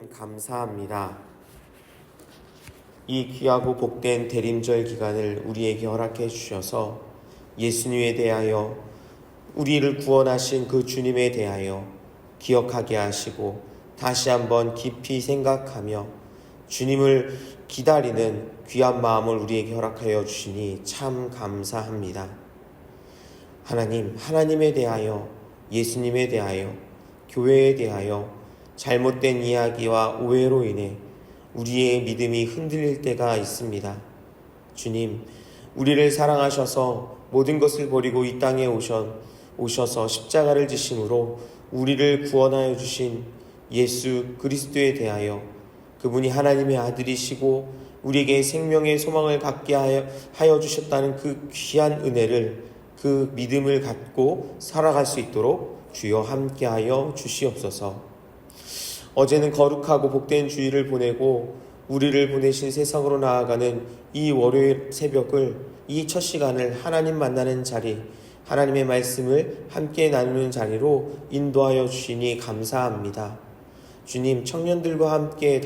참 감사합니다. 이 귀하고 복된 대림절 기간을 우리에게 허락해 주셔서 예수님에 대하여 우리를 구원하신 그 주님에 대하여 기억하게 하시고 다시 한번 깊이 생각하며 주님을 기다리는 귀한 마음을 우리에게 허락하여 주시니 참 감사합니다. 하나님에 대하여, 예수님에 대하여, 교회에 대하여 잘못된 이야기와 오해로 인해 우리의 믿음이 흔들릴 때가 있습니다. 주님, 우리를 사랑하셔서 모든 것을 버리고 이 땅에 오셔서 십자가를 지심으로 우리를 구원하여 주신 예수 그리스도에 대하여, 그분이 하나님의 아들이시고 우리에게 생명의 소망을 갖게 하여 주셨다는 그 귀한 은혜를, 그 믿음을 갖고 살아갈 수 있도록 주여 함께하여 주시옵소서. 어제는 거룩하고 복된 주일을 보내고 우리를 보내신 세상으로 나아가는 이 월요일 새벽을, 이 첫 시간을 하나님 만나는 자리, 하나님의 말씀을 함께 나누는 자리로 인도하여 주시니 감사합니다. 주님, 청년들과 함께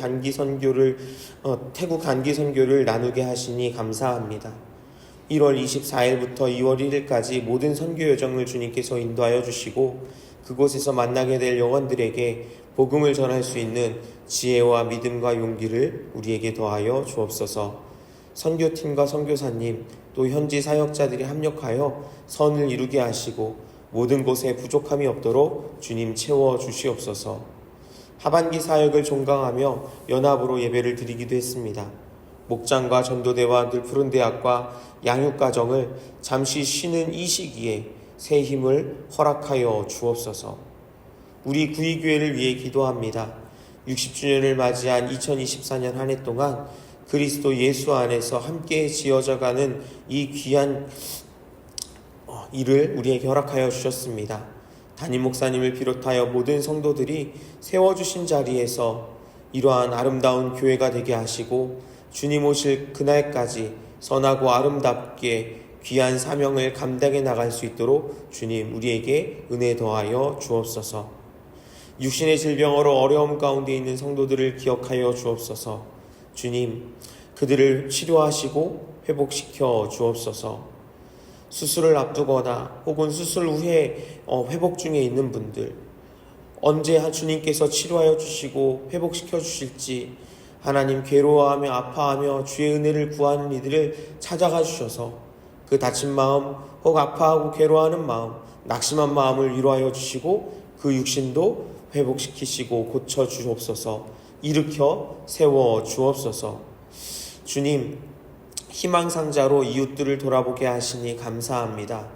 태국 단기 선교를 나누게 하시니 감사합니다. 1월 24일부터 2월 1일까지 모든 선교 여정을 주님께서 인도하여 주시고 그곳에서 만나게 될 영혼들에게 복음을 전할 수 있는 지혜와 믿음과 용기를 우리에게 더하여 주옵소서. 선교팀과 선교사님, 또 현지 사역자들이 합력하여 선을 이루게 하시고 모든 곳에 부족함이 없도록 주님 채워 주시옵소서. 하반기 사역을 종강하며 연합으로 예배를 드리기도 했습니다. 목장과 전도대와 늘 푸른 대학과 양육가정을 잠시 쉬는 이 시기에 새 힘을 허락하여 주옵소서. 우리 구의교회를 위해 기도합니다. 60주년을 맞이한 2024년 한 해 동안 그리스도 예수 안에서 함께 지어져가는 이 귀한 일을 우리에게 허락하여 주셨습니다. 담임 목사님을 비롯하여 모든 성도들이 세워주신 자리에서 이러한 아름다운 교회가 되게 하시고 주님 오실 그날까지 선하고 아름답게 귀한 사명을 감당해 나갈 수 있도록 주님 우리에게 은혜 더하여 주옵소서. 육신의 질병으로 어려움 가운데 있는 성도들을 기억하여 주옵소서. 주님, 그들을 치료하시고 회복시켜 주옵소서. 수술을 앞두거나 혹은 수술 후에 회복 중에 있는 분들, 언제 주님께서 치료하여 주시고 회복시켜 주실지 하나님, 괴로워하며 아파하며 주의 은혜를 구하는 이들을 찾아가 주셔서 그 다친 마음, 혹 아파하고 괴로워하는 마음, 낙심한 마음을 위로하여 주시고 그 육신도 회복시키시고 고쳐 주옵소서. 일으켜 세워 주옵소서. 주님, 희망상자로 이웃들을 돌아보게 하시니 감사합니다.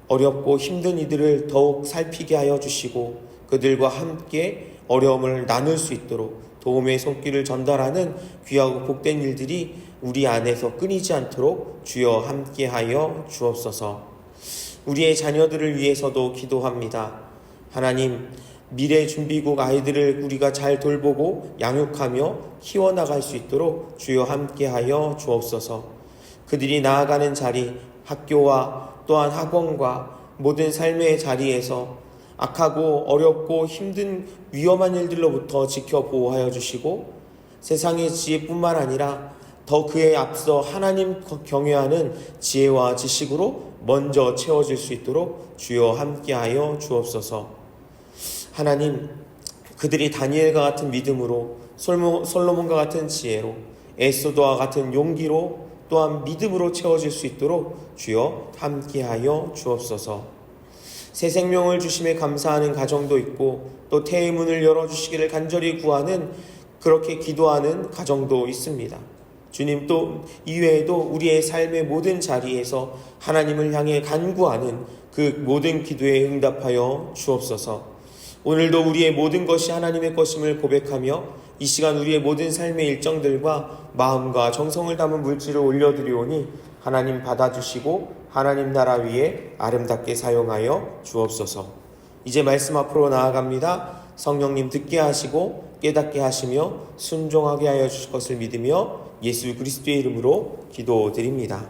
어렵고 힘든 이들을 더욱 살피게 하여 주시고 그들과 함께 어려움을 나눌 수 있도록 도움의 손길을 전달하는 귀하고 복된 일들이 우리 안에서 끊이지 않도록 주여 함께하여 주옵소서. 우리의 자녀들을 위해서도 기도합니다. 하나님, 미래 준비국 아이들을 우리가 잘 돌보고 양육하며 키워나갈 수 있도록 주여 함께하여 주옵소서. 그들이 나아가는 자리, 학교와 또한 학원과 모든 삶의 자리에서 악하고 어렵고 힘든 위험한 일들로부터 지켜 보호하여 주시고 세상의 지혜뿐만 아니라 더 그에 앞서 하나님 경외하는 지혜와 지식으로 먼저 채워질 수 있도록 주여 함께하여 주옵소서. 하나님, 그들이 다니엘과 같은 믿음으로, 솔로몬과 같은 지혜로, 에스더와 같은 용기로, 또한 믿음으로 채워질 수 있도록 주여 함께하여 주옵소서. 새 생명을 주심에 감사하는 가정도 있고 또 태의 문을 열어주시기를 간절히 구하는, 그렇게 기도하는 가정도 있습니다. 주님, 또 이외에도 우리의 삶의 모든 자리에서 하나님을 향해 간구하는 그 모든 기도에 응답하여 주옵소서. 오늘도 우리의 모든 것이 하나님의 것임을 고백하며 이 시간 우리의 모든 삶의 일정들과 마음과 정성을 담은 물질을 올려드리오니 하나님 받아주시고 하나님 나라 위에 아름답게 사용하여 주옵소서. 이제 말씀 앞으로 나아갑니다. 성령님 듣게 하시고 깨닫게 하시며 순종하게 하여 주실 것을 믿으며 예수 그리스도의 이름으로 기도드립니다.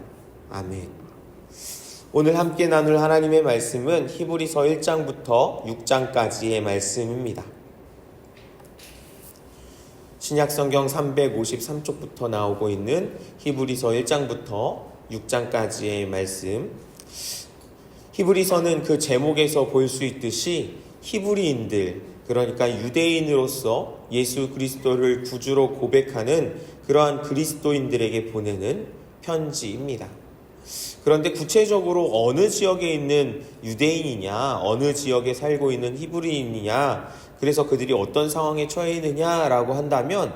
아멘. 오늘 함께 나눌 하나님의 말씀은 히브리서 1장부터 6장까지의 말씀입니다. 신약성경 353쪽부터 나오고 있는 히브리서 1장부터 6장까지의 말씀. 히브리서는 그 제목에서 볼 수 있듯이 히브리인들, 그러니까 유대인으로서 예수 그리스도를 구주로 고백하는 그러한 그리스도인들에게 보내는 편지입니다. 그런데 구체적으로 어느 지역에 있는 유대인이냐, 어느 지역에 살고 있는 히브리인이냐, 그래서 그들이 어떤 상황에 처해 있느냐라고 한다면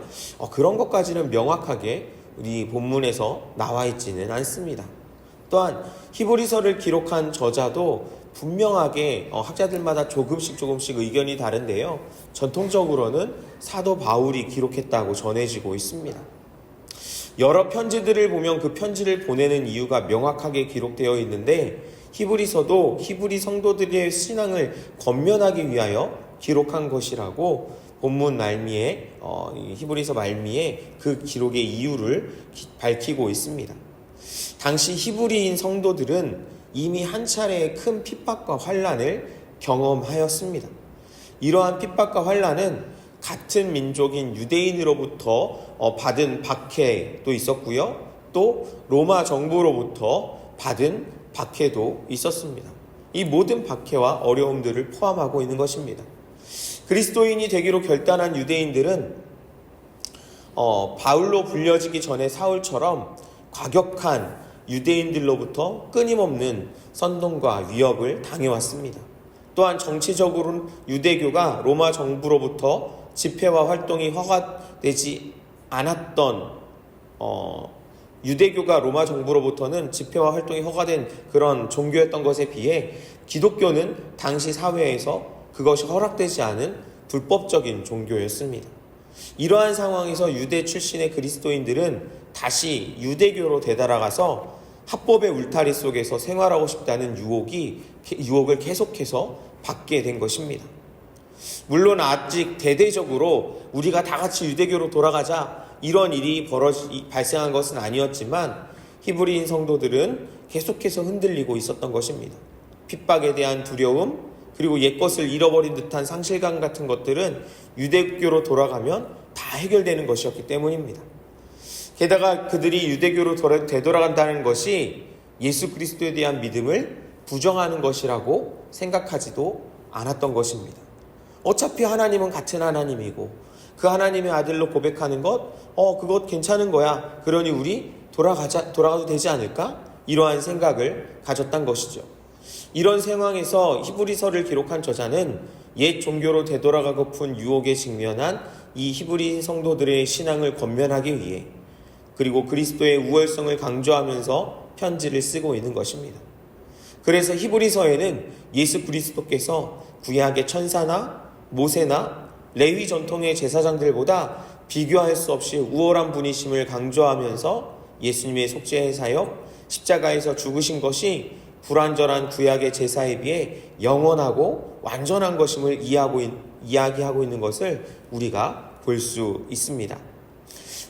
그런 것까지는 명확하게 우리 본문에서 나와 있지는 않습니다. 또한 히브리서를 기록한 저자도 분명하게 학자들마다 조금씩 의견이 다른데요. 전통적으로는 사도 바울이 기록했다고 전해지고 있습니다. 여러 편지들을 보면 그 편지를 보내는 이유가 명확하게 기록되어 있는데 히브리서도 히브리 성도들의 신앙을 건면하기 위하여 기록한 것이라고 본문 말미에 히브리서 말미에 그 기록의 이유를 밝히고 있습니다. 당시 히브리인 성도들은 이미 한 차례의 큰 핍박과 환난을 경험하였습니다. 이러한 핍박과 환난은 같은 민족인 유대인으로부터 받은 박해도 있었고요. 또 로마 정부로부터 받은 박해도 있었습니다. 이 모든 박해와 어려움들을 포함하고 있는 것입니다. 그리스도인이 되기로 결단한 유대인들은 바울로 불려지기 전에 사울처럼 과격한 유대인들로부터 끊임없는 선동과 위협을 당해왔습니다. 또한 정치적으로는 유대교가 로마 정부로부터 집회와 활동이 허가되지 않았던 유대교가 로마 정부로부터는 집회와 활동이 허가된 그런 종교였던 것에 비해 기독교는 당시 사회에서 그것이 허락되지 않은 불법적인 종교였습니다. 이러한 상황에서 유대 출신의 그리스도인들은 다시 유대교로 되돌아가서 합법의 울타리 속에서 생활하고 싶다는 유혹을 계속해서 받게 된 것입니다. 물론 아직 대대적으로 우리가 다 같이 유대교로 돌아가자 이런 일이 발생한 것은 아니었지만 히브리인 성도들은 계속해서 흔들리고 있었던 것입니다. 핍박에 대한 두려움, 그리고 옛것을 잃어버린 듯한 상실감 같은 것들은 유대교로 돌아가면 다 해결되는 것이었기 때문입니다. 게다가 그들이 유대교로 되돌아간다는 것이 예수 그리스도에 대한 믿음을 부정하는 것이라고 생각하지도 않았던 것입니다. 어차피 하나님은 같은 하나님이고 그 하나님의 아들로 고백하는 그것 괜찮은 거야. 그러니 우리 돌아가도 되지 않을까? 이러한 생각을 가졌던 것이죠. 이런 상황에서 히브리서를 기록한 저자는 옛 종교로 되돌아가고픈 유혹에 직면한 이 히브리 성도들의 신앙을 건면하기 위해 그리고 그리스도의 우월성을 강조하면서 편지를 쓰고 있는 것입니다. 그래서 히브리서에는 예수 그리스도께서 구약의 천사나 모세나 레위 전통의 제사장들보다 비교할 수 없이 우월한 분이심을 강조하면서 예수님의 속죄의 사역, 십자가에서 죽으신 것이 불완전한 구약의 제사에 비해 영원하고 완전한 것임을 이야기하고 있는 것을 우리가 볼 수 있습니다.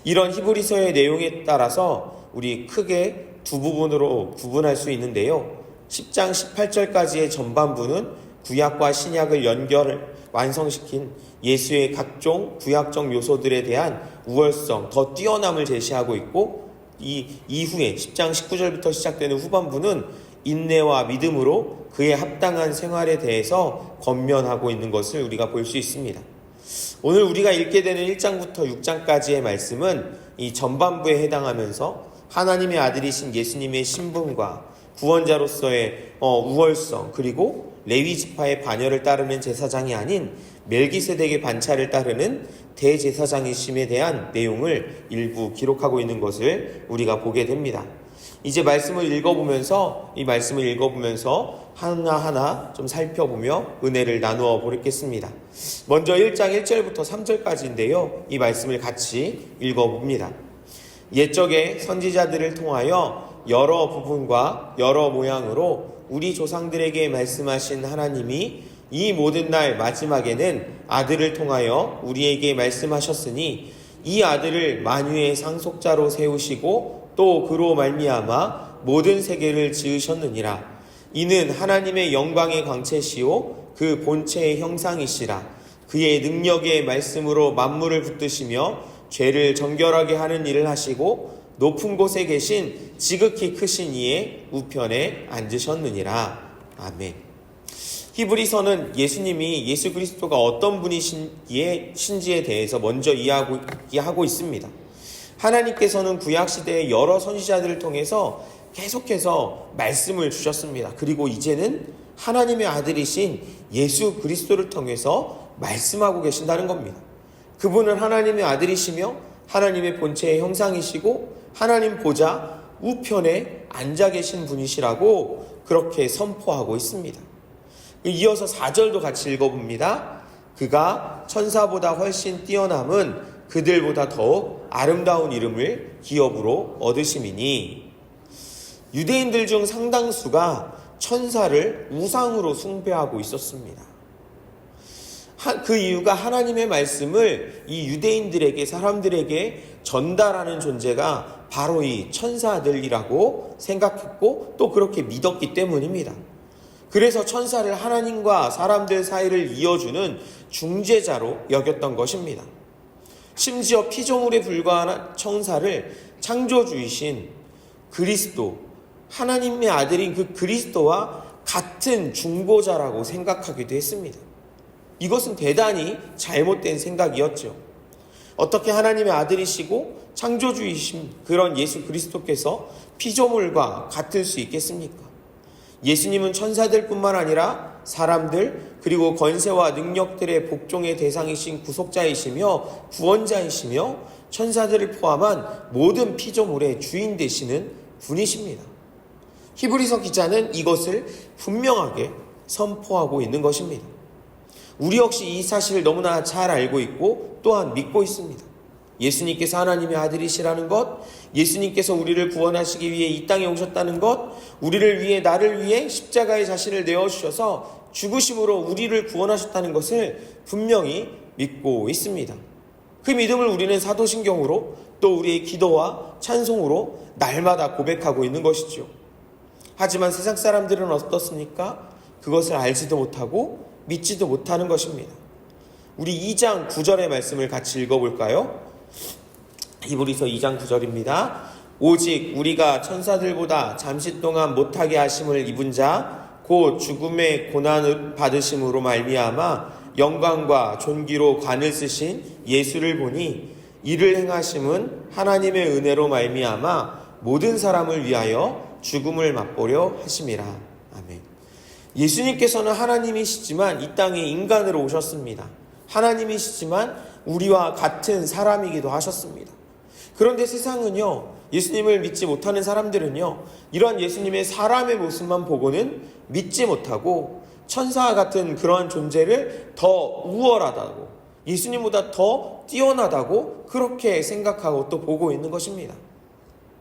이런 히브리서의 내용에 따라서 우리 크게 두 부분으로 구분할 수 있는데요. 10장 18절까지의 전반부는 구약과 신약을 완성시킨 예수의 각종 구약적 요소들에 대한 우월성, 더 뛰어남을 제시하고 있고 이 이후에 10장 19절부터 시작되는 후반부는 인내와 믿음으로 그에 합당한 생활에 대해서 권면하고 있는 것을 우리가 볼 수 있습니다. 오늘 우리가 읽게 되는 1장부터 6장까지의 말씀은 이 전반부에 해당하면서 하나님의 아들이신 예수님의 신분과 구원자로서의 우월성, 그리고 레위 지파의 반열을 따르는 제사장이 아닌 멜기세덱의 반차를 따르는 대제사장이심에 대한 내용을 일부 기록하고 있는 것을 우리가 보게 됩니다. 이제 이 말씀을 읽어보면서 하나하나 좀 살펴보며 은혜를 나누어 보겠습니다. 먼저 1장 1절부터 3절까지인데요. 이 말씀을 같이 읽어봅니다. 옛적에 선지자들을 통하여 여러 부분과 여러 모양으로 우리 조상들에게 말씀하신 하나님이 이 모든 날 마지막에는 아들을 통하여 우리에게 말씀하셨으니 이 아들을 만유의 상속자로 세우시고 또 그로 말미암아 모든 세계를 지으셨느니라. 이는 하나님의 영광의 광채시요 그 본체의 형상이시라. 그의 능력의 말씀으로 만물을 붙드시며 죄를 정결하게 하는 일을 하시고 높은 곳에 계신 지극히 크신 이의 우편에 앉으셨느니라. 아멘. 히브리서는 예수님이 예수 그리스도가 어떤 분이신지에 대해서 먼저 이야기하고 있습니다. 하나님께서는 구약시대의 여러 선지자들을 통해서 계속해서 말씀을 주셨습니다. 그리고 이제는 하나님의 아들이신 예수 그리스도를 통해서 말씀하고 계신다는 겁니다. 그분은 하나님의 아들이시며 하나님의 본체의 형상이시고 하나님 보좌 우편에 앉아 계신 분이시라고 그렇게 선포하고 있습니다. 이어서 4절도 같이 읽어봅니다. 그가 천사보다 훨씬 뛰어남은 그들보다 더욱 아름다운 이름을 기업으로 얻으심이니. 유대인들 중 상당수가 천사를 우상으로 숭배하고 있었습니다. 그 이유가 하나님의 말씀을 이 유대인들에게, 사람들에게 전달하는 존재가 바로 이 천사들이라고 생각했고 또 그렇게 믿었기 때문입니다. 그래서 천사를 하나님과 사람들 사이를 이어주는 중재자로 여겼던 것입니다. 심지어 피조물에 불과한 천사를 창조주이신 그리스도, 하나님의 아들인 그 그리스도와 같은 중보자라고 생각하기도 했습니다. 이것은 대단히 잘못된 생각이었죠. 어떻게 하나님의 아들이시고 창조주이신 그런 예수 그리스도께서 피조물과 같을 수 있겠습니까? 예수님은 천사들뿐만 아니라 사람들 그리고 권세와 능력들의 복종의 대상이신 구속자이시며 구원자이시며 천사들을 포함한 모든 피조물의 주인 되시는 분이십니다. 히브리서 기자는 이것을 분명하게 선포하고 있는 것입니다. 우리 역시 이 사실을 너무나 잘 알고 있고 또한 믿고 있습니다. 예수님께서 하나님의 아들이시라는 것, 예수님께서 우리를 구원하시기 위해 이 땅에 오셨다는 것, 우리를 위해, 나를 위해 십자가에 자신을 내어주셔서 죽으심으로 우리를 구원하셨다는 것을 분명히 믿고 있습니다. 그 믿음을 우리는 사도신경으로 또 우리의 기도와 찬송으로 날마다 고백하고 있는 것이죠. 하지만 세상 사람들은 어떻습니까? 그것을 알지도 못하고 믿지도 못하는 것입니다. 우리 2장 9절의 말씀을 같이 읽어볼까요? 히브리서 2장 9절입니다. 오직 우리가 천사들보다 잠시 동안 못하게 하심을 입은 자 곧 죽음의 고난을 받으심으로 말미암아 영광과 존귀로 관을 쓰신 예수를 보니 이를 행하심은 하나님의 은혜로 말미암아 모든 사람을 위하여 죽음을 맛보려 하심이라. 아멘. 예수님께서는 하나님이시지만 이 땅에 인간으로 오셨습니다. 하나님이시지만 우리와 같은 사람이기도 하셨습니다. 그런데 세상은요, 예수님을 믿지 못하는 사람들은요, 이러한 예수님의 사람의 모습만 보고는 믿지 못하고 천사와 같은 그러한 존재를 더 우월하다고, 예수님보다 더 뛰어나다고 그렇게 생각하고 또 보고 있는 것입니다.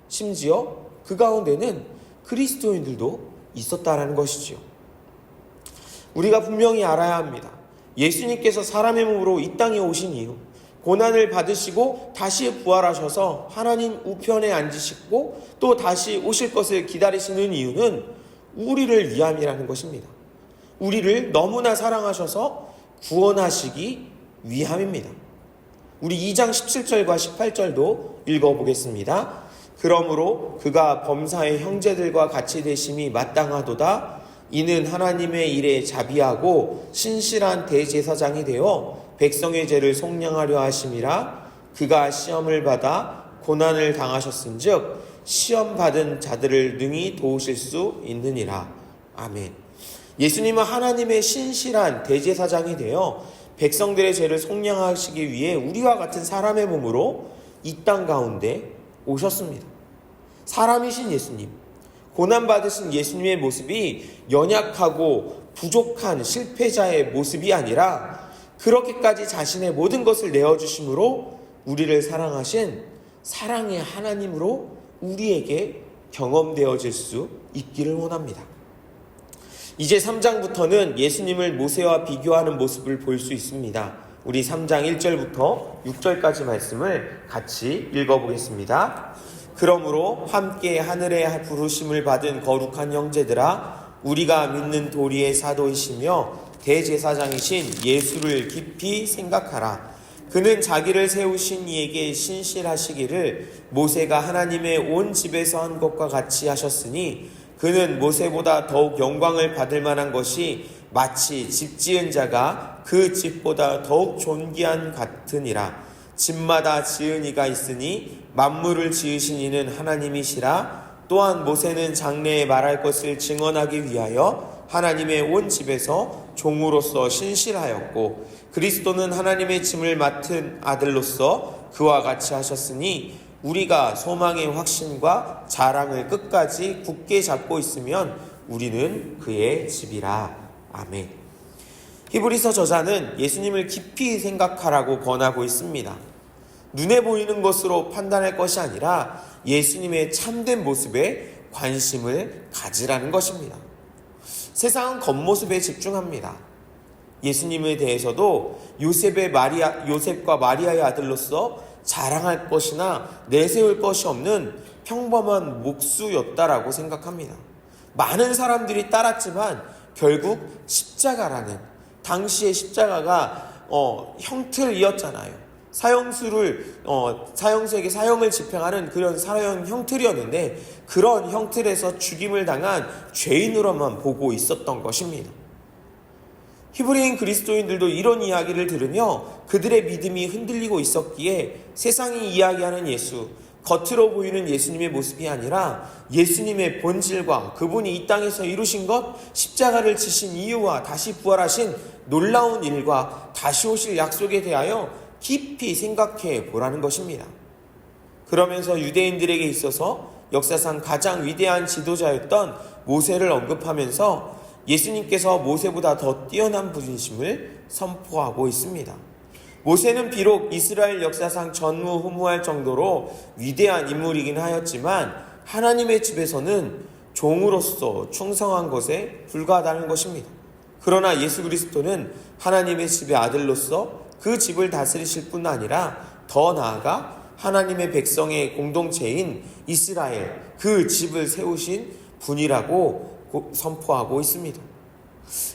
심지어 그 가운데는 그리스도인들도 있었다라는 것이죠. 우리가 분명히 알아야 합니다. 예수님께서 사람의 몸으로 이 땅에 오신 이유, 고난을 받으시고 다시 부활하셔서 하나님 우편에 앉으시고 또 다시 오실 것을 기다리시는 이유는 우리를 위함이라는 것입니다. 우리를 너무나 사랑하셔서 구원하시기 위함입니다. 우리 2장 17절과 18절도 읽어보겠습니다. 그러므로 그가 범사의 형제들과 같이 되심이 마땅하도다. 이는 하나님의 일에 자비하고 신실한 대제사장이 되어 백성의 죄를 속량하려 하심이라. 그가 시험을 받아 고난을 당하셨은즉 시험 받은 자들을 능히 도우실 수 있느니라. 아멘. 예수님은 하나님의 신실한 대제사장이 되어 백성들의 죄를 속량하시기 위해 우리와 같은 사람의 몸으로 이 땅 가운데 오셨습니다. 사람이신 예수님, 고난받으신 예수님의 모습이 연약하고 부족한 실패자의 모습이 아니라 그렇게까지 자신의 모든 것을 내어주심으로 우리를 사랑하신 사랑의 하나님으로 우리에게 경험되어질 수 있기를 원합니다. 이제 3장부터는 예수님을 모세와 비교하는 모습을 볼 수 있습니다. 우리 3장 1절부터 6절까지 말씀을 같이 읽어보겠습니다. 그러므로 함께 하늘의 부르심을 받은 거룩한 형제들아, 우리가 믿는 도리의 사도이시며 대제사장이신 예수를 깊이 생각하라. 그는 자기를 세우신 이에게 신실하시기를 모세가 하나님의 온 집에서 한 것과 같이 하셨으니 그는 모세보다 더욱 영광을 받을 만한 것이 마치 집 지은 자가 그 집보다 더욱 존귀한 같으니라. 집마다 지은 이가 있으니 만물을 지으신 이는 하나님이시라. 또한 모세는 장래에 말할 것을 증언하기 위하여 하나님의 온 집에서 종으로서 신실하였고 그리스도는 하나님의 짐을 맡은 아들로서 그와 같이 하셨으니 우리가 소망의 확신과 자랑을 끝까지 굳게 잡고 있으면 우리는 그의 집이라. 아멘. 히브리서 저자는 예수님을 깊이 생각하라고 권하고 있습니다. 눈에 보이는 것으로 판단할 것이 아니라 예수님의 참된 모습에 관심을 가지라는 것입니다. 세상은 겉모습에 집중합니다. 예수님에 대해서도 요셉과 마리아의 아들로서 자랑할 것이나 내세울 것이 없는 평범한 목수였다라고 생각합니다. 많은 사람들이 따랐지만 결국 십자가라는, 당시의 십자가가 형틀이었잖아요. 사형수에게 사형을 집행하는 그런 사형 형틀이었는데 그런 형틀에서 죽임을 당한 죄인으로만 보고 있었던 것입니다. 히브리인 그리스도인들도 이런 이야기를 들으며 그들의 믿음이 흔들리고 있었기에 세상이 이야기하는 예수, 겉으로 보이는 예수님의 모습이 아니라 예수님의 본질과 그분이 이 땅에서 이루신 것, 십자가를 지신 이유와 다시 부활하신 놀라운 일과 다시 오실 약속에 대하여 깊이 생각해 보라는 것입니다. 그러면서 유대인들에게 있어서 역사상 가장 위대한 지도자였던 모세를 언급하면서 예수님께서 모세보다 더 뛰어난 분이심을 선포하고 있습니다. 모세는 비록 이스라엘 역사상 전무후무할 정도로 위대한 인물이긴 하였지만 하나님의 집에서는 종으로서 충성한 것에 불과하다는 것입니다. 그러나 예수 그리스도는 하나님의 집의 아들로서 그 집을 다스리실 뿐 아니라 더 나아가 하나님의 백성의 공동체인 이스라엘, 그 집을 세우신 분이라고 선포하고 있습니다.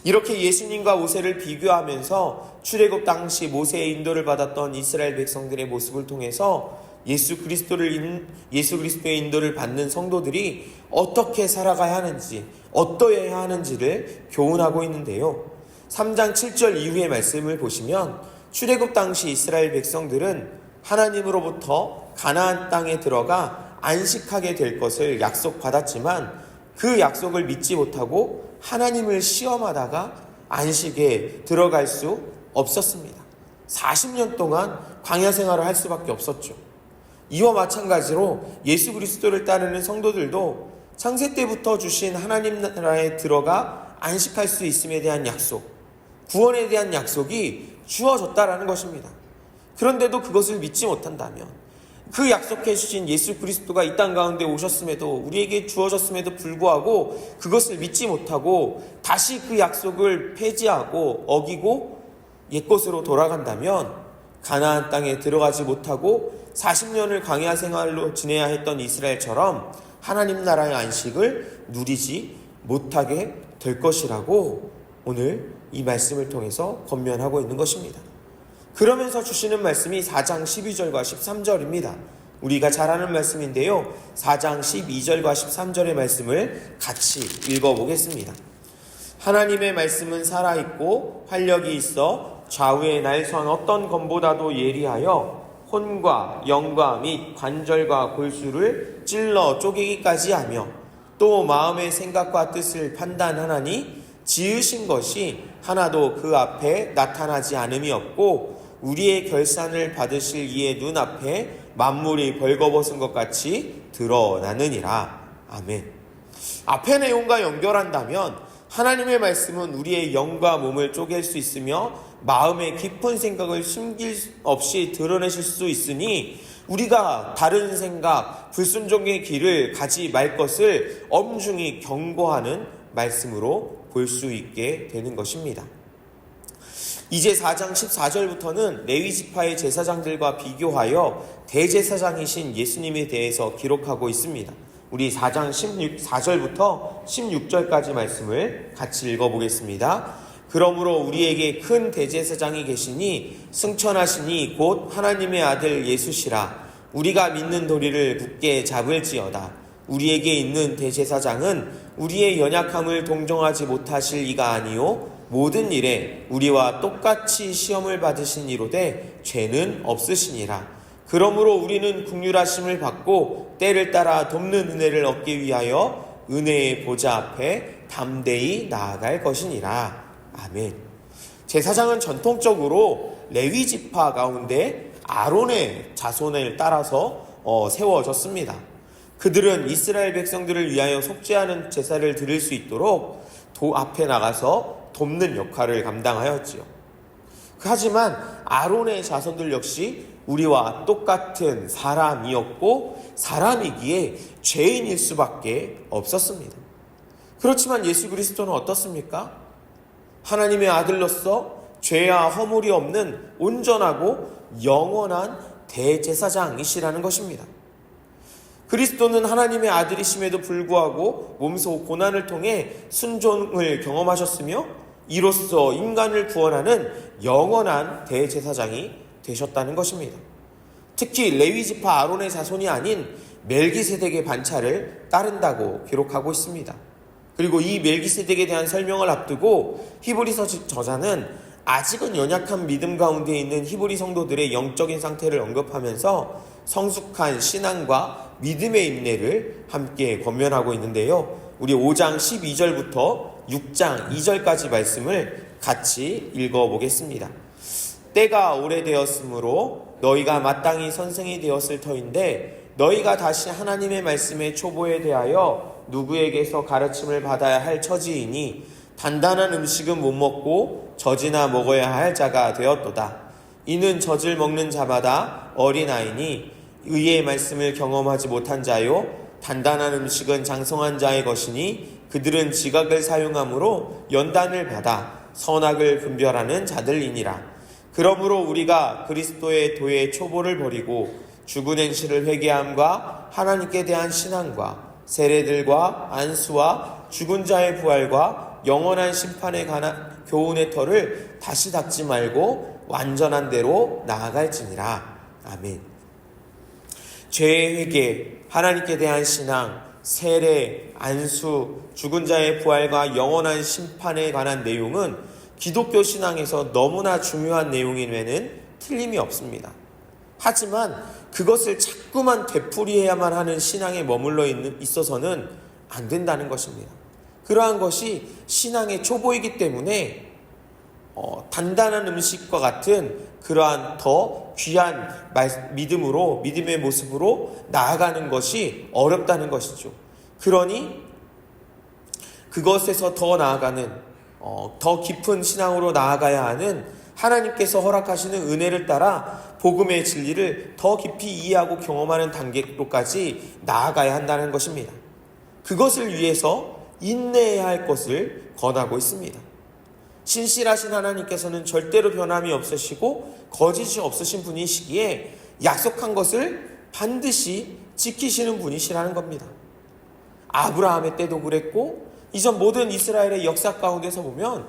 이렇게 예수님과 모세를 비교하면서 출애굽 당시 모세의 인도를 받았던 이스라엘 백성들의 모습을 통해서 예수 그리스도의 인도를 받는 성도들이 어떻게 살아가야 하는지, 어떠해야 하는지를 교훈하고 있는데요. 3장 7절 이후의 말씀을 보시면 출애굽 당시 이스라엘 백성들은 하나님으로부터 가나안 땅에 들어가 안식하게 될 것을 약속받았지만 그 약속을 믿지 못하고 하나님을 시험하다가 안식에 들어갈 수 없었습니다. 40년 동안 광야 생활을 할 수밖에 없었죠. 이와 마찬가지로 예수 그리스도를 따르는 성도들도 창세 때부터 주신 하나님 나라에 들어가 안식할 수 있음에 대한 약속, 구원에 대한 약속이 주어졌다라는 것입니다. 그런데도 그것을 믿지 못한다면, 그 약속해 주신 예수 그리스도가 이 땅 가운데 오셨음에도, 우리에게 주어졌음에도 불구하고 그것을 믿지 못하고 다시 그 약속을 폐지하고 어기고 옛것으로 돌아간다면 가나안 땅에 들어가지 못하고 40년을 광야 생활로 지내야 했던 이스라엘처럼 하나님 나라의 안식을 누리지 못하게 될 것이라고 오늘 이 말씀을 통해서 권면하고 있는 것입니다. 그러면서 주시는 말씀이 4장 12절과 13절입니다. 우리가 잘 아는 말씀인데요. 4장 12절과 13절의 말씀을 같이 읽어보겠습니다. 하나님의 말씀은 살아있고 활력이 있어 좌우의 날선 어떤 검보다도 예리하여 혼과 영과 및 관절과 골수를 찔러 쪼개기까지 하며 또 마음의 생각과 뜻을 판단하나니 지으신 것이 하나도 그 앞에 나타나지 않음이 없고 우리의 결산을 받으실 이의 눈앞에 만물이 벌거벗은 것 같이 드러나느니라. 아멘. 앞의 내용과 연결한다면 하나님의 말씀은 우리의 영과 몸을 쪼갤 수 있으며 마음의 깊은 생각을 숨길 없이 드러내실 수 있으니 우리가 다른 생각, 불순종의 길을 가지 말 것을 엄중히 경고하는 말씀으로 볼 수 있게 되는 것입니다. 이제 4장 14절부터는 레위 지파의 제사장들과 비교하여 대제사장이신 예수님에 대해서 기록하고 있습니다. 우리 4장 4절부터 16절까지 말씀을 같이 읽어보겠습니다. 그러므로 우리에게 큰 대제사장이 계시니 승천하시니 곧 하나님의 아들 예수시라. 우리가 믿는 도리를 굳게 잡을지어다. 우리에게 있는 대제사장은 우리의 연약함을 동정하지 못하실 이가 아니요 모든 일에 우리와 똑같이 시험을 받으신 이로되 죄는 없으시니라. 그러므로 우리는 긍휼하심을 받고 때를 따라 돕는 은혜를 얻기 위하여 은혜의 보좌 앞에 담대히 나아갈 것이니라. 아멘. 제사장은 전통적으로 레위 지파 가운데 아론의 자손을 따라서 세워졌습니다. 그들은 이스라엘 백성들을 위하여 속죄하는 제사를 드릴 수 있도록 도 앞에 나가서 돕는 역할을 감당하였지요. 하지만 아론의 자손들 역시 우리와 똑같은 사람이었고 사람이기에 죄인일 수밖에 없었습니다. 그렇지만 예수 그리스도는 어떻습니까? 하나님의 아들로서 죄와 허물이 없는 온전하고 영원한 대제사장이시라는 것입니다. 그리스도는 하나님의 아들이심에도 불구하고 몸소 고난을 통해 순종을 경험하셨으며 이로써 인간을 구원하는 영원한 대제사장이 되셨다는 것입니다. 특히 레위지파 아론의 자손이 아닌 멜기세덱의 반차를 따른다고 기록하고 있습니다. 그리고 이 멜기세덱에 대한 설명을 앞두고 히브리서 저자는 아직은 연약한 믿음 가운데 있는 히브리 성도들의 영적인 상태를 언급하면서 성숙한 신앙과 믿음의 인내를 함께 권면하고 있는데요. 우리 5장 12절부터 6장 2절까지 말씀을 같이 읽어보겠습니다. 때가 오래되었으므로 너희가 마땅히 선생이 되었을 터인데 너희가 다시 하나님의 말씀의 초보에 대하여 누구에게서 가르침을 받아야 할 처지이니 단단한 음식은 못 먹고 젖이나 먹어야 할 자가 되었도다. 이는 젖을 먹는 자마다 어린아이니 의의 말씀을 경험하지 못한 자요 단단한 음식은 장성한 자의 것이니 그들은 지각을 사용함으로 연단을 받아 선악을 분별하는 자들이니라. 그러므로 우리가 그리스도의 도의 초보를 버리고 죽은 행실을 회개함과 하나님께 대한 신앙과 세례들과 안수와 죽은 자의 부활과 영원한 심판에 관한 교훈의 터를 다시 닫지 말고 완전한 대로 나아갈지니라. 아멘. 죄의 회개, 하나님께 대한 신앙, 세례, 안수, 죽은 자의 부활과 영원한 심판에 관한 내용은 기독교 신앙에서 너무나 중요한 내용임에는 틀림이 없습니다. 하지만 그것을 자꾸만 되풀이해야만 하는 신앙에 머물러 있어서는 안 된다는 것입니다. 그러한 것이 신앙의 초보이기 때문에 단단한 음식과 같은 그러한 더 귀한 믿음의 모습으로 나아가는 것이 어렵다는 것이죠. 그러니 그것에서 더 나아가는 더 깊은 신앙으로 나아가야 하는 하나님께서 허락하시는 은혜를 따라 복음의 진리를 더 깊이 이해하고 경험하는 단계로까지 나아가야 한다는 것입니다. 그것을 위해서 인내해야 할 것을 권하고 있습니다. 신실하신 하나님께서는 절대로 변함이 없으시고 거짓이 없으신 분이시기에 약속한 것을 반드시 지키시는 분이시라는 겁니다. 아브라함의 때도 그랬고 이전 모든 이스라엘의 역사 가운데서 보면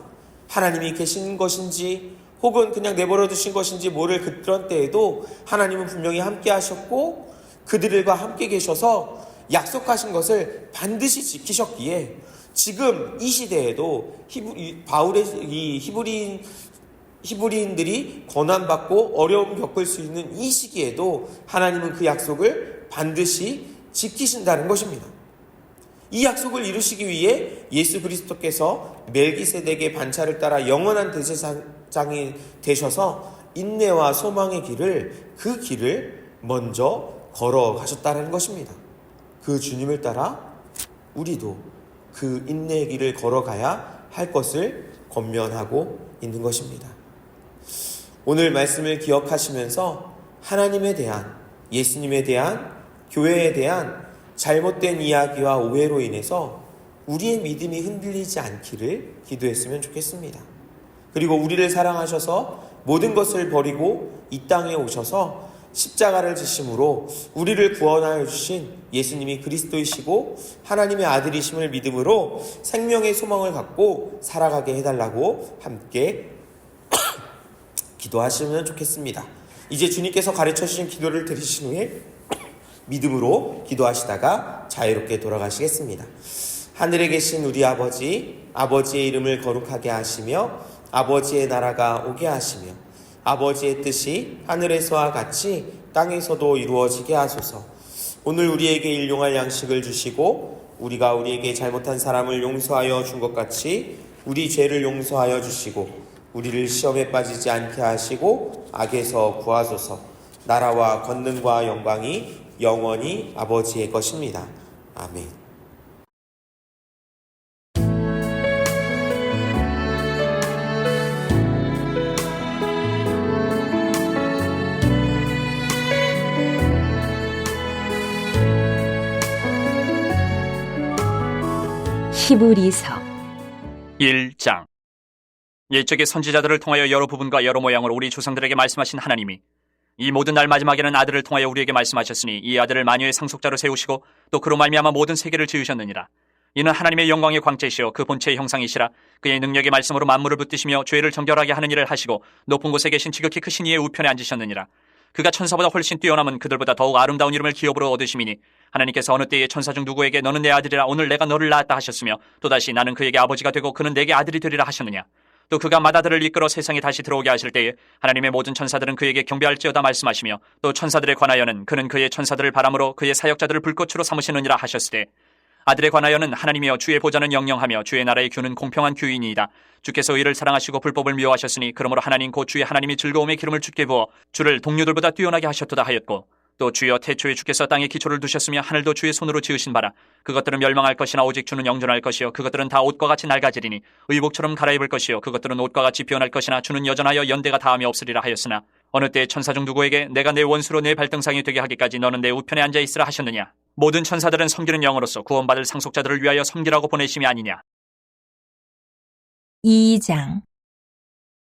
하나님이 계신 것인지 혹은 그냥 내버려 두신 것인지 모를 그런 때에도 하나님은 분명히 함께 하셨고 그들과 함께 계셔서 약속하신 것을 반드시 지키셨기에 지금 이 시대에도 히브리인들이 고난받고 어려움 겪을 수 있는 이 시기에도 하나님은 그 약속을 반드시 지키신다는 것입니다. 이 약속을 이루시기 위해 예수 그리스도께서 멜기세덱의 반차를 따라 영원한 대제사장이 되셔서 인내와 소망의 그 길을 먼저 걸어가셨다는 것입니다. 그 주님을 따라 우리도 그 인내의 길을 걸어가야 할 것을 권면하고 있는 것입니다. 오늘 말씀을 기억하시면서 하나님에 대한, 예수님에 대한, 교회에 대한 잘못된 이야기와 오해로 인해서 우리의 믿음이 흔들리지 않기를 기도했으면 좋겠습니다. 그리고 우리를 사랑하셔서 모든 것을 버리고 이 땅에 오셔서 십자가를 지심으로 우리를 구원하여 주신 예수님이 그리스도이시고 하나님의 아들이심을 믿음으로 생명의 소망을 갖고 살아가게 해달라고 함께 기도하시면 좋겠습니다. 이제 주님께서 가르쳐 주신 기도를 들으신 후에 믿음으로 기도하시다가 자유롭게 돌아가시겠습니다. 하늘에 계신 우리 아버지, 아버지의 이름을 거룩하게 하시며 아버지의 나라가 오게 하시며 아버지의 뜻이 하늘에서와 같이 땅에서도 이루어지게 하소서. 오늘 우리에게 일용할 양식을 주시고 우리가 우리에게 잘못한 사람을 용서하여 준 것 같이 우리 죄를 용서하여 주시고 우리를 시험에 빠지지 않게 하시고 악에서 구하소서. 나라와 권능과 영광이 영원히 아버지의 것입니다. 아멘. 히브리서 1장. 옛적의 선지자들을 통하여 여러 부분과 여러 모양으로 우리 조상들에게 말씀하신 하나님이 이 모든 날 마지막에는 아들을 통하여 우리에게 말씀하셨으니 이 아들을 만유의 상속자로 세우시고 또 그로 말미암아 모든 세계를 지으셨느니라. 이는 하나님의 영광의 광채시여 그 본체의 형상이시라. 그의 능력의 말씀으로 만물을 붙드시며 죄를 정결하게 하는 일을 하시고 높은 곳에 계신 지극히 크신 이의 우편에 앉으셨느니라. 그가 천사보다 훨씬 뛰어남은 그들보다 더욱 아름다운 이름을 기업으로 얻으심이니 하나님께서 어느 때에 천사 중 누구에게 너는 내 아들이라 오늘 내가 너를 낳았다 하셨으며 또다시 나는 그에게 아버지가 되고 그는 내게 아들이 되리라 하셨느냐. 또 그가 맏아들을 이끌어 세상에 다시 들어오게 하실 때에 하나님의 모든 천사들은 그에게 경배할지어다 말씀하시며 또 천사들에 관하여는 그는 그의 천사들을 바람으로 그의 사역자들을 불꽃으로 삼으시느니라 하셨으되 아들에 관하여는 하나님이여 주의 보좌는 영영하며 주의 나라의 규는 공평한 규이니이다. 주께서 의를 사랑하시고 불법을 미워하셨으니 그러므로 하나님 곧 주의 하나님이 즐거움의 기름을 주께 부어 주를 동료들보다 뛰어나게 하셨도다 하였고 또 주여 태초에 주께서 땅에 기초를 두셨으며 하늘도 주의 손으로 지으신 바라. 그것들은 멸망할 것이나 오직 주는 영존할 것이요 그것들은 다 옷과 같이 낡아지리니 의복처럼 갈아입을 것이요 그것들은 옷과 같이 변할 것이나 주는 여전하여 연대가 다함이 없으리라 하였으나 어느 때 천사 중 누구에게 내가 내 원수로 내 발등상이 되게 하기까지 너는 내 우편에 앉아 있으라 하셨느냐. 모든 천사들은 섬기는 영으로서 구원받을 상속자들을 위하여 섬기라고 보내심이 아니냐. 2장.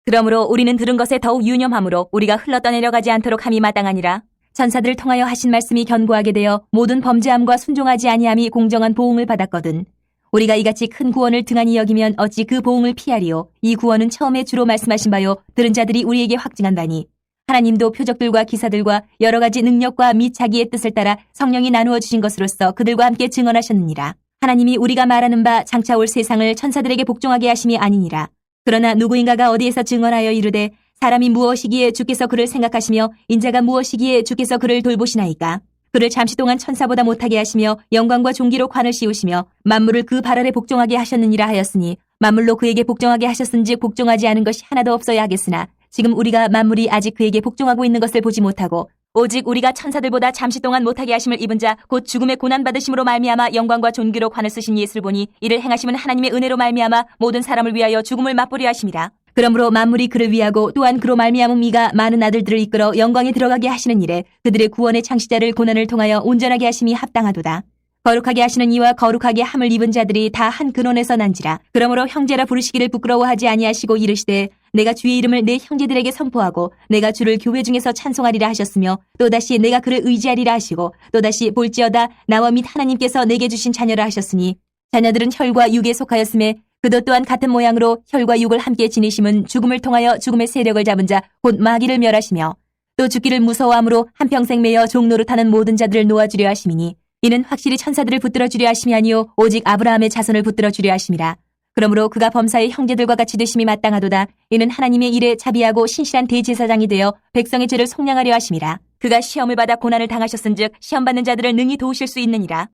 그러므로 우리는 들은 것에 더욱 유념함으로 우리가 흘러떠내려가지 않도록 함이 마땅하니라. 천사들을 통하여 하신 말씀이 견고하게 되어 모든 범죄함과 순종하지 아니함이 공정한 보응을 받았거든. 우리가 이같이 큰 구원을 등한히 여기면 어찌 그 보응을 피하리요. 이 구원은 처음에 주로 말씀하신 바요 들은 자들이 우리에게 확증한 바니 하나님도 표적들과 기사들과 여러 가지 능력과 및 자기의 뜻을 따라 성령이 나누어 주신 것으로서 그들과 함께 증언하셨느니라. 하나님이 우리가 말하는 바 장차 올 세상을 천사들에게 복종하게 하심이 아니니라. 그러나 누구인가가 어디에서 증언하여 이르되 사람이 무엇이기에 주께서 그를 생각하시며 인자가 무엇이기에 주께서 그를 돌보시나이까. 그를 잠시 동안 천사보다 못하게 하시며 영광과 존귀로 관을 씌우시며 만물을 그 발 아래 복종하게 하셨느니라 하였으니 만물로 그에게 복종하게 하셨은즉 복종하지 않은 것이 하나도 없어야 하겠으나 지금 우리가 만물이 아직 그에게 복종하고 있는 것을 보지 못하고 오직 우리가 천사들보다 잠시 동안 못하게 하심을 입은 자 곧 죽음의 고난받으심으로 말미암아 영광과 존귀로 관을 쓰신 예수를 보니 이를 행하심은 하나님의 은혜로 말미암아 모든 사람을 위하여 죽음을 맛보려 하심이라. 그러므로 만물이 그를 위하고 또한 그로 말미암은 이가 많은 아들들을 이끌어 영광에 들어가게 하시는 일에 그들의 구원의 창시자를 고난을 통하여 온전하게 하심이 합당하도다. 거룩하게 하시는 이와 거룩하게 함을 입은 자들이 다 한 근원에서 난지라. 그러므로 형제라 부르시기를 부끄러워하지 아니하시고 이르시되 내가 주의 이름을 내 형제들에게 선포하고 내가 주를 교회 중에서 찬송하리라 하셨으며 또다시 내가 그를 의지하리라 하시고 또다시 볼지어다 나와 및 하나님께서 내게 주신 자녀라 하셨으니 자녀들은 혈과 육에 속하였음에 그도 또한 같은 모양으로 혈과 육을 함께 지니심은 죽음을 통하여 죽음의 세력을 잡은 자 곧 마귀를 멸하시며 또 죽기를 무서워함으로 한평생 매여 종노릇하는 모든 자들을 놓아주려 하심이니 이는 확실히 천사들을 붙들어 주려 하심이 아니요 오직 아브라함의 자손을 붙들어 주려 하심이라. 그러므로 그가 범사의 형제들과 같이 되심이 마땅하도다. 이는 하나님의 일에 자비하고 신실한 대제사장이 되어 백성의 죄를 속량하려 하심이라. 그가 시험을 받아 고난을 당하셨은즉 시험받는 자들을 능히 도우실 수 있느니라.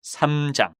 3장.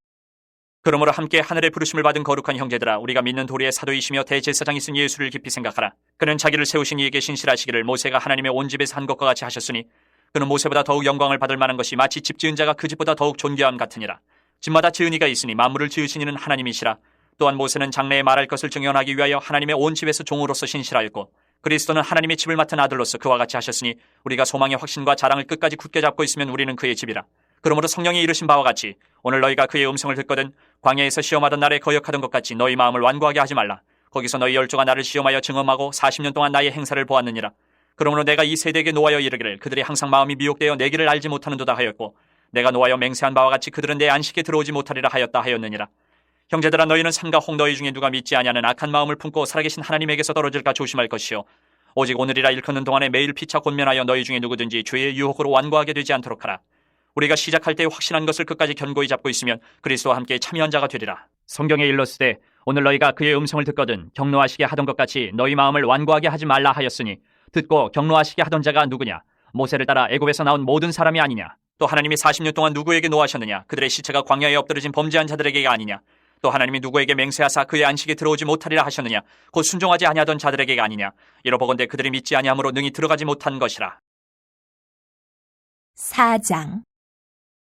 그러므로 함께 하늘의 부르심을 받은 거룩한 형제들아 우리가 믿는 도리의 사도이시며 대제사장이 쓴 예수를 깊이 생각하라. 그는 자기를 세우신 이에게 신실하시기를 모세가 하나님의 온 집에서 한 것과 같이 하셨으니 그는 모세보다 더욱 영광을 받을 만한 것이 마치 집 지은 자가 그 집보다 더욱 존귀함 같으니라. 집마다 지은 이가 있으니 만물을 지으신 이는 하나님이시라. 또한 모세는 장래에 말할 것을 증언하기 위하여 하나님의 온 집에서 종으로서 신실하였고 그리스도는 하나님의 집을 맡은 아들로서 그와 같이 하셨으니 우리가 소망의 확신과 자랑을 끝까지 굳게 잡고 있으면 우리는 그의 집이라. 그러므로 성령이 이르신 바와 같이 오늘 너희가 그의 음성을 듣거든 광야에서 시험하던 날에 거역하던 것 같이 너희 마음을 완고하게 하지 말라. 거기서 너희 열조가 나를 시험하여 증언하고 40년 동안 나의 행사를 보았느니라. 그러므로 내가 이 세대에게 노하여 이르기를 그들이 항상 마음이 미혹되어 내 길을 알지 못하는도다 하였고 내가 노하여 맹세한 바와 같이 그들은 내 안식에 들어오지 못하리라 하였다 하였느니라. 형제들아, 너희는 산과 홍 너희 중에 누가 믿지 아니하는 악한 마음을 품고 살아계신 하나님에게서 떨어질까 조심할 것이요 오직 오늘이라 일컫는 동안에 매일 피차 권면하여 너희 중에 누구든지 죄의 유혹으로 완고하게 되지 않도록 하라. 우리가 시작할 때 확신한 것을 끝까지 견고히 잡고 있으면 그리스도와 함께 참여한 자가 되리라. 성경에 일렀으되 오늘 너희가 그의 음성을 듣거든 경노하시게 하던 것 같이 너희 마음을 완고하게 하지 말라 하였으니 듣고 경노하시게 하던 자가 누구냐? 모세를 따라 애굽에서 나온 모든 사람이 아니냐? 또 하나님이 40년 동안 누구에게 노하셨느냐? 그들의 시체가 광야에 엎드러진 범죄한 자들에게가 아니냐? 또 하나님이 누구에게 맹세하사 그의 안식에 들어오지 못하리라 하셨느냐? 곧 순종하지 아니하던 자들에게가 아니냐? 이러보건대 그들이 믿지 아니함으로 능히 들어가지 못한 것이라. 4장.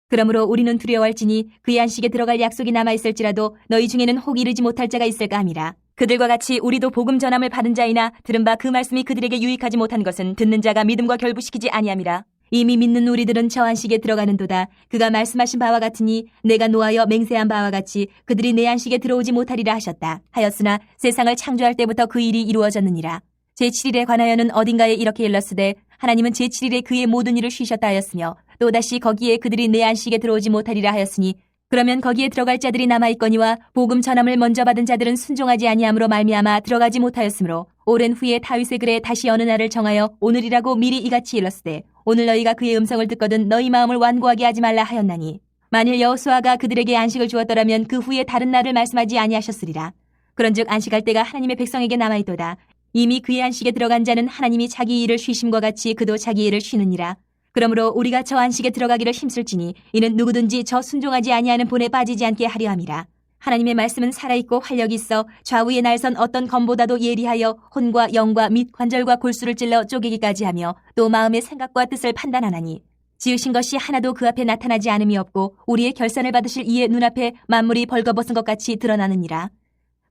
그러므로 우리는 두려워할지니 그의 안식에 들어갈 약속이 남아있을지라도 너희 중에는 혹 이르지 못할 자가 있을까 함이라. 그들과 같이 우리도 복음 전함을 받은 자이나 들은 바 그 말씀이 그들에게 유익하지 못한 것은 듣는 자가 믿음과 결부시키지 아니함이라. 이미 믿는 우리들은 저 안식에 들어가는도다. 그가 말씀하신 바와 같으니 내가 노하여 맹세한 바와 같이 그들이 내 안식에 들어오지 못하리라 하셨다 하였으나 세상을 창조할 때부터 그 일이 이루어졌느니라. 제7일에 관하여는 어딘가에 이렇게 일렀으되 하나님은 제7일에 그의 모든 일을 쉬셨다 하였으며 또다시 거기에 그들이 내 안식에 들어오지 못하리라 하였으니 그러면 거기에 들어갈 자들이 남아있거니와 복음 전함을 먼저 받은 자들은 순종하지 아니함으로 말미암아 들어가지 못하였으므로 오랜 후에 다윗의 글에 다시 어느 날을 정하여 오늘이라고 미리 이같이 일렀으되 오늘 너희가 그의 음성을 듣거든 너희 마음을 완고하게 하지 말라 하였나니 만일 여호수아가 그들에게 안식을 주었더라면 그 후에 다른 날을 말씀하지 아니하셨으리라. 그런즉 안식할 때가 하나님의 백성에게 남아있도다. 이미 그의 안식에 들어간 자는 하나님이 자기 일을 쉬심과 같이 그도 자기 일을 쉬느니라. 그러므로 우리가 저 안식에 들어가기를 힘쓸지니 이는 누구든지 저 순종하지 아니하는 본에 빠지지 않게 하려 함이라. 하나님의 말씀은 살아있고 활력이 있어 좌우에 날선 어떤 검보다도 예리하여 혼과 영과 및 관절과 골수를 찔러 쪼개기까지 하며 또 마음의 생각과 뜻을 판단하나니 지으신 것이 하나도 그 앞에 나타나지 않음이 없고 우리의 결산을 받으실 이의 눈앞에 만물이 벌거벗은 것 같이 드러나느니라.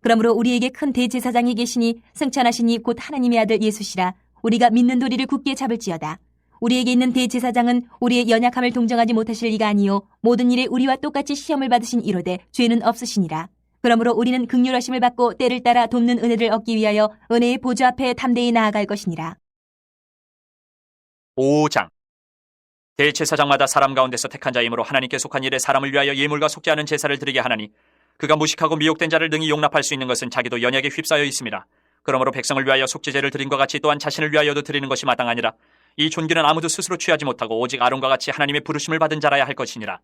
그러므로 우리에게 큰 대제사장이 계시니 승천하시니 곧 하나님의 아들 예수시라. 우리가 믿는 도리를 굳게 잡을지어다. 우리에게 있는 대제사장은 우리의 연약함을 동정하지 못하실 이가 아니요 모든 일에 우리와 똑같이 시험을 받으신 이로되 죄는 없으시니라. 그러므로 우리는 긍휼하심을 받고 때를 따라 돕는 은혜를 얻기 위하여 은혜의 보좌 앞에 담대히 나아갈 것이니라. 5장. 대제사장마다 사람 가운데서 택한 자이므로 하나님께 속한 일에 사람을 위하여 예물과 속지 않은 제사를 드리게 하나니 그가 무식하고 미혹된 자를 능히 용납할 수 있는 것은 자기도 연약에 휩싸여 있습니다. 그러므로 백성을 위하여 속죄제를 드린 것 같이 또한 자신을 위하여도 드리는 것이 마땅하니라. 이 존귀는 아무도 스스로 취하지 못하고 오직 아론과 같이 하나님의 부르심을 받은 자라야 할 것이니라.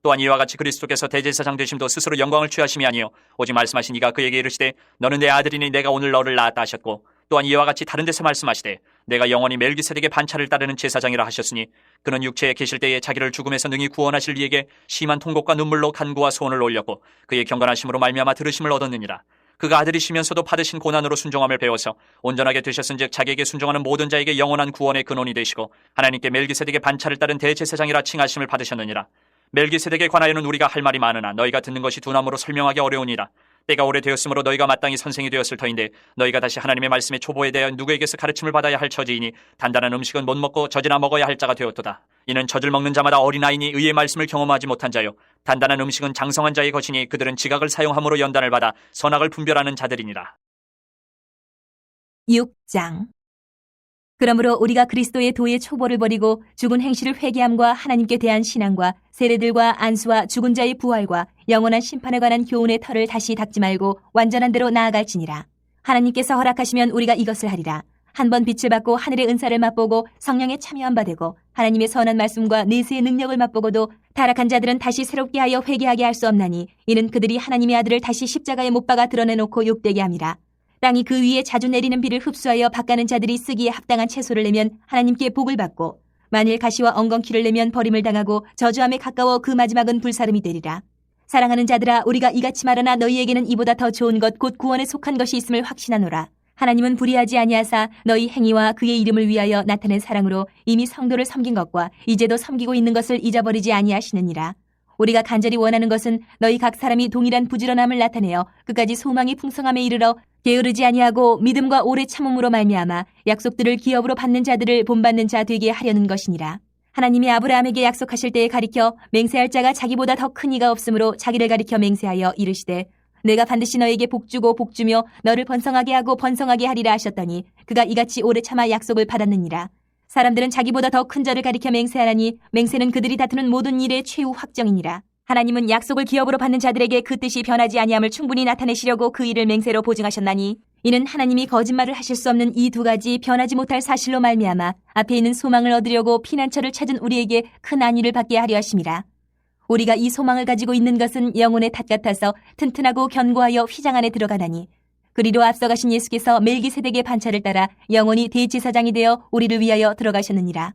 또한 이와 같이 그리스도께서 대제사장 되심도 스스로 영광을 취하심이 아니요 오직 말씀하신 이가 그에게 이르시되 너는 내 아들이니 내가 오늘 너를 낳았다 하셨고 또한 이와 같이 다른 데서 말씀하시되 내가 영원히 멜기세덱의 반차를 따르는 제사장이라 하셨으니 그는 육체에 계실 때에 자기를 죽음에서 능히 구원하실 이에게 심한 통곡과 눈물로 간구와 소원을 올렸고 그의 경건하심으로 말미암아 들으심을 얻었느니라. 그가 아들이시면서도 받으신 고난으로 순종함을 배워서 온전하게 되셨은즉 자기에게 순종하는 모든 자에게 영원한 구원의 근원이 되시고 하나님께 멜기세덱의 반차를 따른 대제사장이라 칭하심을 받으셨느니라. 멜기세덱에 관하여는 우리가 할 말이 많으나 너희가 듣는 것이 둔함으로 설명하기 어려우니라. 때가 오래되었으므로 너희가 마땅히 선생이 되었을 터인데 너희가 다시 하나님의 말씀의 초보에 대하여 누구에게서 가르침을 받아야 할 처지이니 단단한 음식은 못 먹고 젖이나 먹어야 할 자가 되었도다. 이는 젖을 먹는 자마다 어린아이니 의의 말씀을 경험하지 못한 자요 단단한 음식은 장성한 자의 것이니 그들은 지각을 사용함으로 연단을 받아 선악을 분별하는 자들이니라. 6장. 그러므로 우리가 그리스도의 도의 초보를 버리고 죽은 행실을 회개함과 하나님께 대한 신앙과 세례들과 안수와 죽은 자의 부활과 영원한 심판에 관한 교훈의 털을 다시 닦지 말고 완전한 대로 나아갈지니라. 하나님께서 허락하시면 우리가 이것을 하리라. 한번 빛을 받고 하늘의 은사를 맛보고 성령에 참여한 바 되고 하나님의 선한 말씀과 내세의 능력을 맛보고도 타락한 자들은 다시 새롭게 하여 회개하게 할 수 없나니 이는 그들이 하나님의 아들을 다시 십자가에 못 박아 드러내놓고 욕되게 함이라. 땅이 그 위에 자주 내리는 비를 흡수하여 밭가는 자들이 쓰기에 합당한 채소를 내면 하나님께 복을 받고 만일 가시와 엉겅퀴를 내면 버림을 당하고 저주함에 가까워 그 마지막은 불사름이 되리라. 사랑하는 자들아 우리가 이같이 말하나 너희에게는 이보다 더 좋은 것 곧 구원에 속한 것이 있음을 확신하노라. 하나님은 불의하지 아니하사 너희 행위와 그의 이름을 위하여 나타낸 사랑으로 이미 성도를 섬긴 것과 이제도 섬기고 있는 것을 잊어버리지 아니하시느니라. 우리가 간절히 원하는 것은 너희 각 사람이 동일한 부지런함을 나타내어 끝까지 소망이 풍성함에 이르러 게으르지 아니하고 믿음과 오래 참음으로 말미암아 약속들을 기업으로 받는 자들을 본받는 자 되게 하려는 것이니라. 하나님이 아브라함에게 약속하실 때에 가리켜 맹세할 자가 자기보다 더 큰 이가 없으므로 자기를 가리켜 맹세하여 이르시되 내가 반드시 너에게 복주고 복주며 너를 번성하게 하고 번성하게 하리라 하셨더니 그가 이같이 오래 참아 약속을 받았느니라. 사람들은 자기보다 더 큰 자를 가리켜 맹세하라니 맹세는 그들이 다투는 모든 일의 최후 확정이니라. 하나님은 약속을 기업으로 받는 자들에게 그 뜻이 변하지 아니함을 충분히 나타내시려고 그 일을 맹세로 보증하셨나니 이는 하나님이 거짓말을 하실 수 없는 이 두 가지 변하지 못할 사실로 말미암아 앞에 있는 소망을 얻으려고 피난처를 찾은 우리에게 큰 안위를 받게 하려 하심이라. 우리가 이 소망을 가지고 있는 것은 영혼의 탓 같아서 튼튼하고 견고하여 휘장 안에 들어가나니 그리로 앞서가신 예수께서 멜기세덱의 반차를 따라 영원히 대제사장이 되어 우리를 위하여 들어가셨느니라.